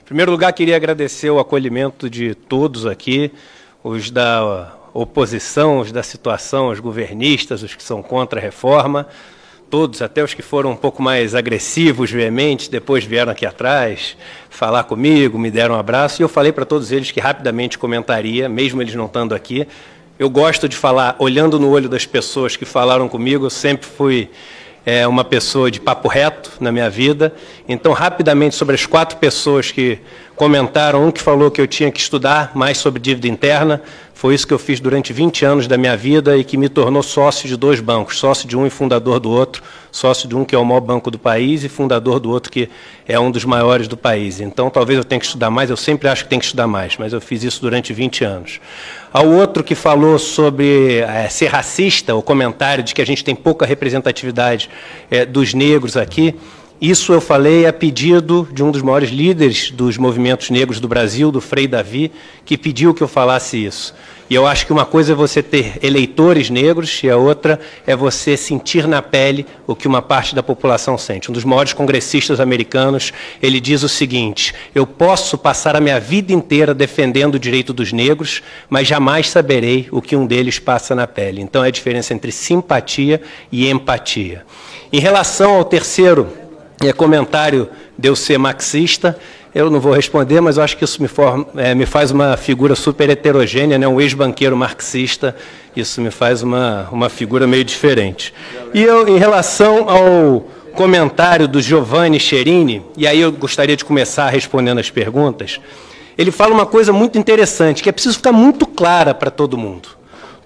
Em primeiro lugar, queria agradecer o acolhimento de todos aqui, os da oposição, os da situação, os governistas, os que são contra a reforma, todos, até os que foram um pouco mais agressivos, veementes, depois vieram aqui atrás falar comigo, me deram um abraço, e eu falei para todos eles que rapidamente comentaria, mesmo eles não estando aqui. Eu gosto de falar olhando no olho das pessoas que falaram comigo, eu sempre fui uma pessoa de papo reto na minha vida. Então, rapidamente, sobre as 4 pessoas que comentaram, um que falou que eu tinha que estudar mais sobre dívida interna, foi isso que eu fiz durante 20 anos da minha vida e que me tornou sócio de 2 bancos, sócio de um e fundador do outro, sócio de um que é o maior banco do país e fundador do outro que é um dos maiores do país. Então, talvez eu tenha que estudar mais, eu sempre acho que tem que estudar mais, mas eu fiz isso durante 20 anos. Ao outro que falou sobre ser racista, o comentário de que a gente tem pouca representatividade dos negros aqui, isso eu falei a pedido de um dos maiores líderes dos movimentos negros do Brasil, do Frei Davi, que pediu que eu falasse isso. E eu acho que uma coisa é você ter eleitores negros e a outra é você sentir na pele o que uma parte da população sente. Um dos maiores congressistas americanos, ele diz o seguinte: eu posso passar a minha vida inteira defendendo o direito dos negros, mas jamais saberei o que um deles passa na pele. Então é a diferença entre simpatia e empatia. Em relação ao terceiro comentário de eu ser marxista, eu não vou responder, mas eu acho que isso me faz uma figura super heterogênea, né? Um ex-banqueiro marxista, isso me faz uma figura meio diferente. E eu, em relação ao comentário do Giovanni Cherini, e aí eu gostaria de começar respondendo as perguntas, ele fala uma coisa muito interessante, que é preciso ficar muito clara para todo mundo.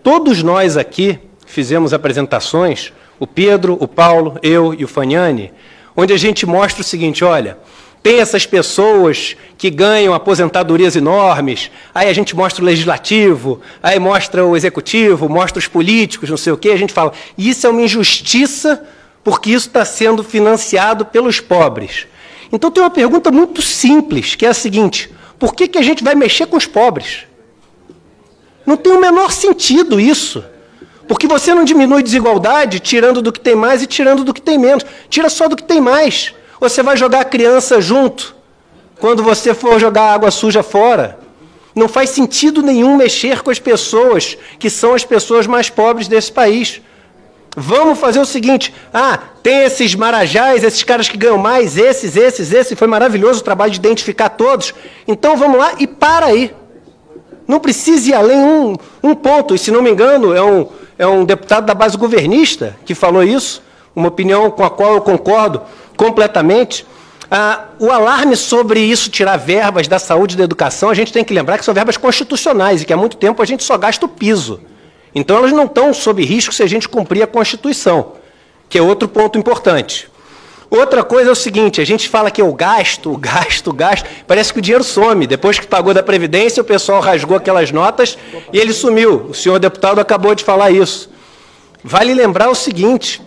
Todos nós aqui fizemos apresentações, o Pedro, o Paulo, eu e o Fagnani, onde a gente mostra o seguinte: olha, tem essas pessoas que ganham aposentadorias enormes, aí a gente mostra o legislativo, aí mostra o executivo, mostra os políticos, não sei o quê, a gente fala, isso é uma injustiça porque isso está sendo financiado pelos pobres. Então tem uma pergunta muito simples, que é a seguinte: por que a gente vai mexer com os pobres? Não tem o menor sentido isso. Porque você não diminui desigualdade tirando do que tem mais e tirando do que tem menos. Tira só do que tem mais. Você vai jogar a criança junto quando você for jogar água suja fora. Não faz sentido nenhum mexer com as pessoas que são as pessoas mais pobres desse país. Vamos fazer o seguinte: tem esses marajás, esses caras que ganham mais, esses, foi maravilhoso o trabalho de identificar todos. Então vamos lá e para aí. Não precisa ir além um ponto, e se não me engano é um deputado da base governista que falou isso, uma opinião com a qual eu concordo completamente. O alarme sobre isso tirar verbas da saúde e da educação, a gente tem que lembrar que são verbas constitucionais e que há muito tempo a gente só gasta o piso. Então elas não estão sob risco se a gente cumprir a Constituição, que é outro ponto importante. Outra coisa é o seguinte: a gente fala que eu gasto, parece que o dinheiro some. Depois que pagou da Previdência, o pessoal rasgou aquelas notas e ele sumiu. O senhor deputado acabou de falar isso. Vale lembrar o seguinte,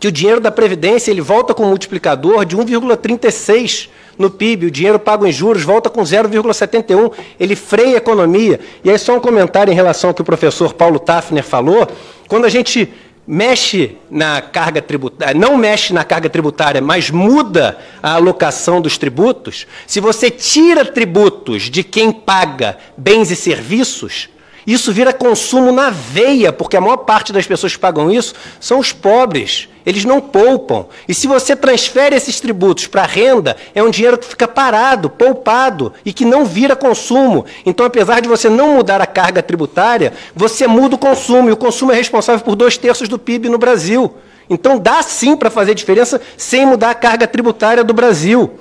que o dinheiro da Previdência ele volta com um multiplicador de 1,36 no PIB, o dinheiro pago em juros volta com 0,71, ele freia a economia. E aí só um comentário em relação ao que o professor Paulo Tafner falou: quando a gente mexe na carga tributária, não mexe na carga tributária, mas muda a alocação dos tributos, se você tira tributos de quem paga bens e serviços, isso vira consumo na veia, porque a maior parte das pessoas que pagam isso são os pobres. Eles não poupam. E se você transfere esses tributos para a renda, é um dinheiro que fica parado, poupado, e que não vira consumo. Então, apesar de você não mudar a carga tributária, você muda o consumo, e o consumo é responsável por 2/3 do PIB no Brasil. Então, dá sim para fazer diferença sem mudar a carga tributária do Brasil.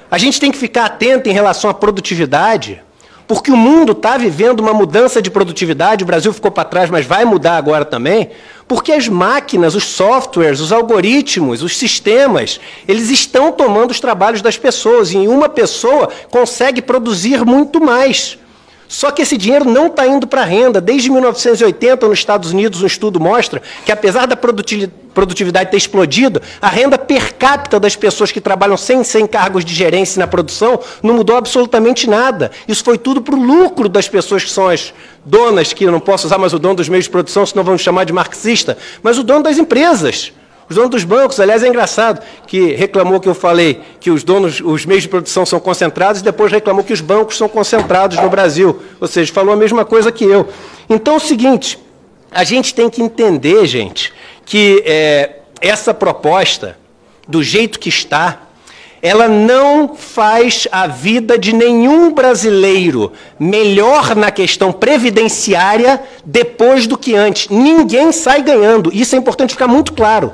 A gente tem que ficar atento em relação à produtividade, porque o mundo está vivendo uma mudança de produtividade, o Brasil ficou para trás, mas vai mudar agora também, porque as máquinas, os softwares, os algoritmos, os sistemas, eles estão tomando os trabalhos das pessoas, e uma pessoa consegue produzir muito mais. Só que esse dinheiro não está indo para a renda. Desde 1980, nos Estados Unidos, um estudo mostra que, apesar da produtividade ter explodido, a renda per capita das pessoas que trabalham sem cargos de gerência na produção não mudou absolutamente nada. Isso foi tudo para o lucro das pessoas que são as donas, que eu não posso usar mais o dono dos meios de produção, senão vão me chamar de marxista, mas o dono das empresas. Os donos dos bancos, aliás, é engraçado, que reclamou que eu falei que os meios de produção são concentrados e depois reclamou que os bancos são concentrados no Brasil. Ou seja, falou a mesma coisa que eu. Então, é o seguinte, a gente tem que entender, gente, que essa proposta, do jeito que está, ela não faz a vida de nenhum brasileiro melhor na questão previdenciária depois do que antes. Ninguém sai ganhando. Isso é importante ficar muito claro.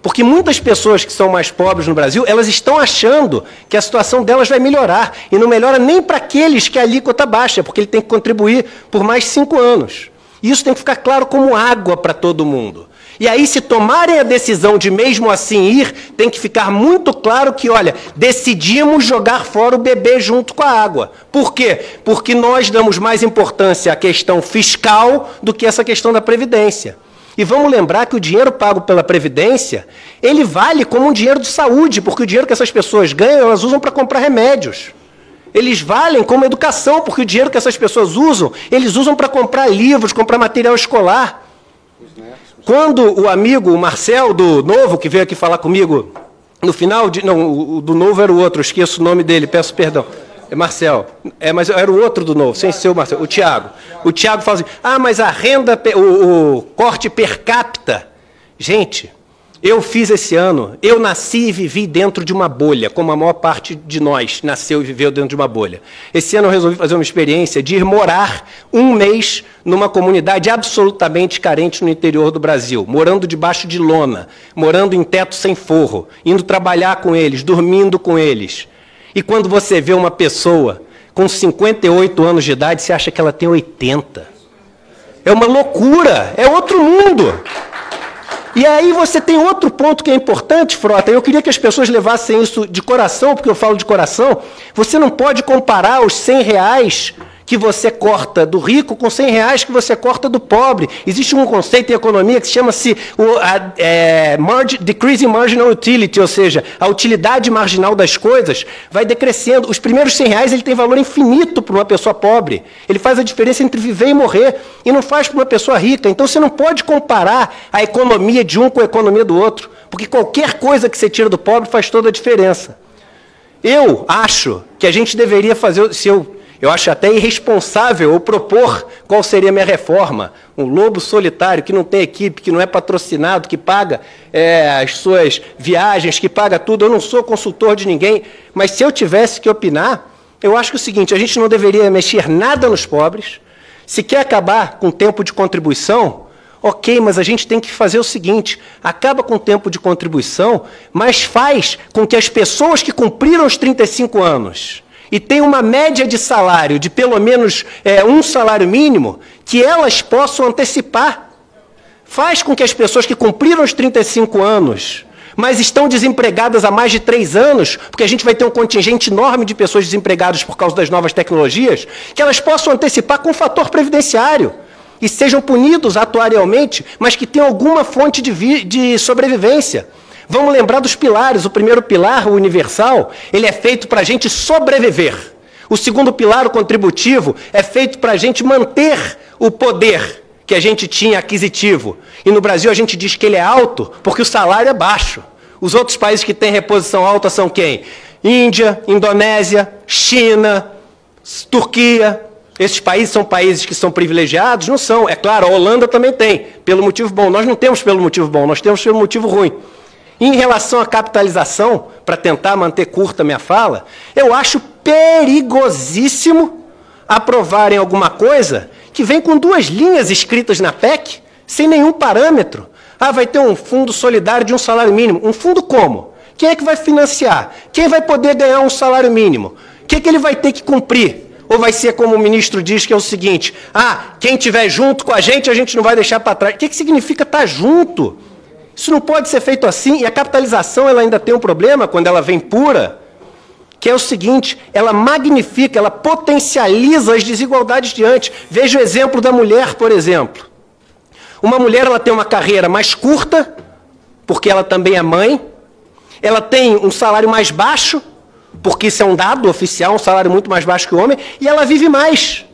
Porque muitas pessoas que são mais pobres no Brasil, elas estão achando que a situação delas vai melhorar. E não melhora nem para aqueles que a alíquota baixa, porque ele tem que contribuir por mais 5 anos. Isso tem que ficar claro como água para todo mundo. E aí, se tomarem a decisão de mesmo assim ir, tem que ficar muito claro que, olha, decidimos jogar fora o bebê junto com a água. Por quê? Porque nós damos mais importância à questão fiscal do que essa questão da Previdência. E vamos lembrar que o dinheiro pago pela Previdência, ele vale como um dinheiro de saúde, porque o dinheiro que essas pessoas ganham, elas usam para comprar remédios. Eles valem como educação, porque o dinheiro que essas pessoas usam, eles usam para comprar livros, comprar material escolar. Quando o amigo, o Marcel, do Novo, que veio aqui falar comigo, no final, não, o do Novo era o outro, eu esqueço o nome dele, peço perdão. É Marcel. Mas era o outro do Novo, sem ser o Marcel, o Tiago. O Tiago fala assim, mas a renda, o corte per capita. Gente, eu fiz esse ano, eu nasci e vivi dentro de uma bolha, como a maior parte de nós nasceu e viveu dentro de uma bolha. Esse ano eu resolvi fazer uma experiência de ir morar 1 mês numa comunidade absolutamente carente no interior do Brasil, morando debaixo de lona, morando em teto sem forro, indo trabalhar com eles, dormindo com eles. E quando você vê uma pessoa com 58 anos de idade, você acha que ela tem 80. É uma loucura, é outro mundo. E aí você tem outro ponto que é importante, Frota, eu queria que as pessoas levassem isso de coração, porque eu falo de coração, você não pode comparar os R$100 que você corta do rico com R$100 que você corta do pobre. Existe um conceito em economia que chama-se Decreasing Marginal Utility, ou seja, a utilidade marginal das coisas vai decrescendo. Os primeiros R$100 ele tem valor infinito para uma pessoa pobre. Ele faz a diferença entre viver e morrer, e não faz para uma pessoa rica. Então você não pode comparar a economia de um com a economia do outro, porque qualquer coisa que você tira do pobre faz toda a diferença. Eu acho que a gente deveria fazer, eu acho até irresponsável eu propor qual seria a minha reforma. Um lobo solitário que não tem equipe, que não é patrocinado, que paga as suas viagens, que paga tudo. Eu não sou consultor de ninguém, mas se eu tivesse que opinar, eu acho que é o seguinte, a gente não deveria mexer nada nos pobres. Se quer acabar com o tempo de contribuição, ok, mas a gente tem que fazer o seguinte, acaba com o tempo de contribuição, mas faz com que as pessoas que cumpriram os 35 anos... e tem uma média de salário de pelo menos um salário mínimo, que elas possam antecipar. Faz com que as pessoas que cumpriram os 35 anos, mas estão desempregadas há mais de 3 anos, porque a gente vai ter um contingente enorme de pessoas desempregadas por causa das novas tecnologias, que elas possam antecipar com o fator previdenciário e sejam punidos atuarialmente, mas que tenham alguma fonte de sobrevivência. Vamos lembrar dos pilares. O primeiro pilar, o universal, ele é feito para a gente sobreviver. O segundo pilar, o contributivo, é feito para a gente manter o poder que a gente tinha aquisitivo. E no Brasil a gente diz que ele é alto porque o salário é baixo. Os outros países que têm reposição alta são quem? Índia, Indonésia, China, Turquia. Esses países são países que são privilegiados? Não são. É claro, a Holanda também tem, pelo motivo bom. Nós não temos pelo motivo bom, nós temos pelo motivo ruim. Em relação à capitalização, para tentar manter curta a minha fala, eu acho perigosíssimo aprovarem alguma coisa que vem com 2 linhas escritas na PEC, sem nenhum parâmetro. Vai ter um fundo solidário de um salário mínimo. Um fundo como? Quem é que vai financiar? Quem vai poder ganhar um salário mínimo? O que ele vai ter que cumprir? Ou vai ser como o ministro diz, que é o seguinte, quem estiver junto com a gente não vai deixar para trás. O que significa estar junto? Isso não pode ser feito assim, e a capitalização ela ainda tem um problema, quando ela vem pura, que é o seguinte, ela magnifica, ela potencializa as desigualdades diante. Veja o exemplo da mulher, por exemplo. Uma mulher ela tem uma carreira mais curta, porque ela também é mãe, ela tem um salário mais baixo, porque isso é um dado oficial, um salário muito mais baixo que o homem, e ela vive mais.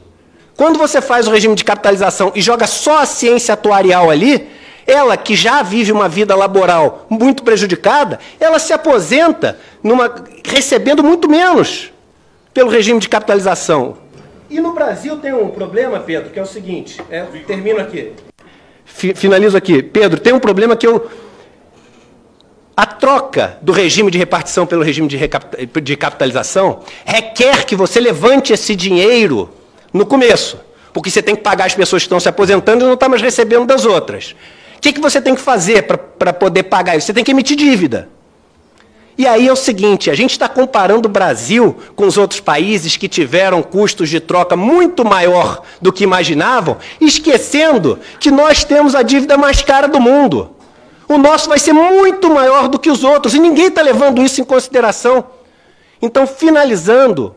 Quando você faz o regime de capitalização e joga só a ciência atuarial ali, Ela, que já vive uma vida laboral muito prejudicada, ela se aposenta recebendo muito menos pelo regime de capitalização. E no Brasil tem um problema, Pedro, que é o seguinte, termino aqui, finalizo aqui. Pedro, tem um problema que a troca do regime de repartição pelo regime de capitalização requer que você levante esse dinheiro no começo, porque você tem que pagar as pessoas que estão se aposentando e não está mais recebendo das outras. O que você tem que fazer para poder pagar isso? Você tem que emitir dívida. E aí é o seguinte, a gente está comparando o Brasil com os outros países que tiveram custos de troca muito maior do que imaginavam, esquecendo que nós temos a dívida mais cara do mundo. O nosso vai ser muito maior do que os outros, e ninguém está levando isso em consideração. Então, finalizando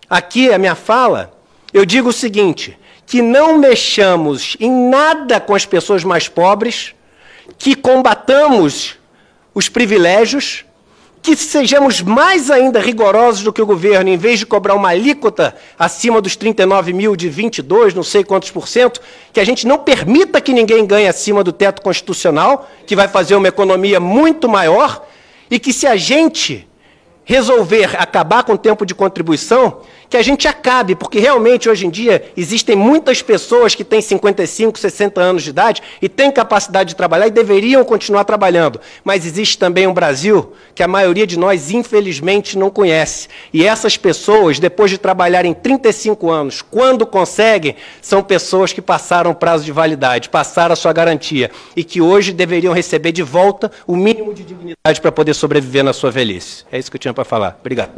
aqui a minha fala, eu digo o seguinte, que não mexamos em nada com as pessoas mais pobres, que combatamos os privilégios, que sejamos mais ainda rigorosos do que o governo, em vez de cobrar uma alíquota acima dos 39 mil de 22, não sei quantos %, que a gente não permita que ninguém ganhe acima do teto constitucional, que vai fazer uma economia muito maior, e que se a gente resolver acabar com o tempo de contribuição, que a gente acabe, porque realmente hoje em dia existem muitas pessoas que têm 55, 60 anos de idade e têm capacidade de trabalhar e deveriam continuar trabalhando. Mas existe também um Brasil que a maioria de nós, infelizmente, não conhece. E essas pessoas, depois de trabalharem 35 anos, quando conseguem, são pessoas que passaram o prazo de validade, passaram a sua garantia e que hoje deveriam receber de volta o mínimo de dignidade para poder sobreviver na sua velhice. É isso que eu tinha para falar. Obrigado.